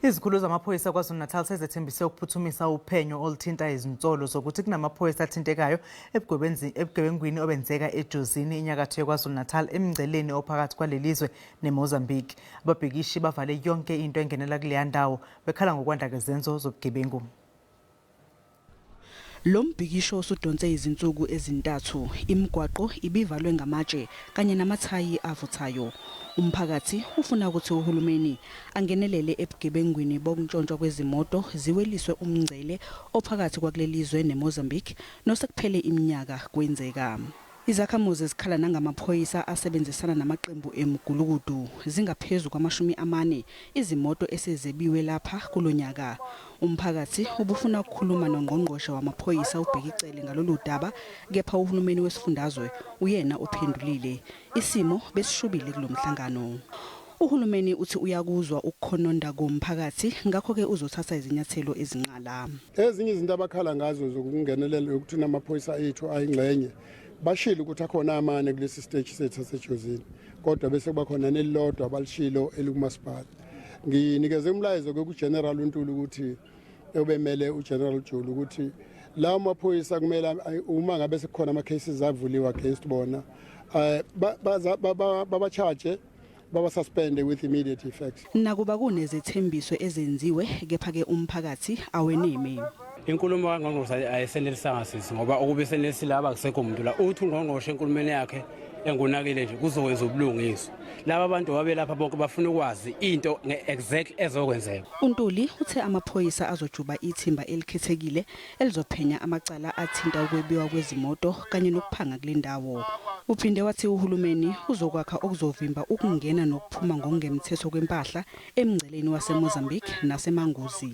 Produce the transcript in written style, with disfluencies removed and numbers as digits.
Izikhulu zamaphoyisa KwaZulu Natal sezethembise ukuphuthumisa uphenyo oluthinta izinsolo zokuthi kunamaphoyisa athintekayo ebugebengwini obenzeka eJozini eNyakatho yeKwazulu Natal emngceleni ophakathi kwakulelizwe neMozambique. Ababhikishi bavale yonke into engenela kulendawo bekhala ngokwanda kwezenzo zobugebengu. Lo mbhikisho usudonse izinsuku ezintathu, imigwaqo ibivalwe ngamatshe kanye namathayi avuthayo. Umphakathi ufuna ukuthi uhulumeni angenelele ebugebengwini bokuntshontshwa kwezimoto ziweliswe umngcele ophakathi kwakulelizwe neMozambique nosekuphele iminyaka kwenzeka. Izakhamuzi zikhala nangamaphoyisa asebenzisana namaqembu emgulukudu zingaphezulu kwama40 izimoto esezebiwe lapha kulonyaka. Umphakathi ubufuna ukukhuluma nongqongqoshe wamaphoyisa ubhekicele ngalolu daba, kepha uhulumeni wesifundazwe uyena ophendulile. Isimo besishubile kulomhlangano. Uhulumeni uthi uyakuzwa ukukhononda komphakathi, ngakho ke uzothatha izinyathelo ezinqala. Ezinye izinto abakhala ngazo zokungenelela ukuthi namaphoyisa ethu ayingxenye bashilo ukuthi akhona amane kulesi stage sethu sejozini, kodwa bese kuba khona nelilodwa abalishilo elikumasipala. Nginikeze umlayezo ku General uNtulu ukuthi obemele uGeneral Julu ukuthi lawo maphoyisa kumele uma ngabe sekukhona ama cases avuliwa against bona baba charge baba suspend with immediate effect. Nakuba kunezethembiso ezenziwe, kepha ke umphakathi aweneme. Inkulumo kaNgqongqoshe ayisenelisanga sisi ngoba ukube senelisile abakusekho umuntu la uthi uNgqongqoshe enkulumeni yakhe engunakile nje kuzokwenza ubulungiswa. Laba abantu babelapha bonke bafuna ukwazi into ngeexact ezokwenzeka. uNtuli uthe amaphoyisa azojuba ithimba elikhethekile elizophenya amacala athinta ukwebiwa kwezimoto kanye nokuphanga kulendawo. Uphinde wathi uhulumeni uzokwakha okuzovimba ukungena nokuphuma ngokungemthetho kwempahla emngceleni waseMozambique nasemanguzi.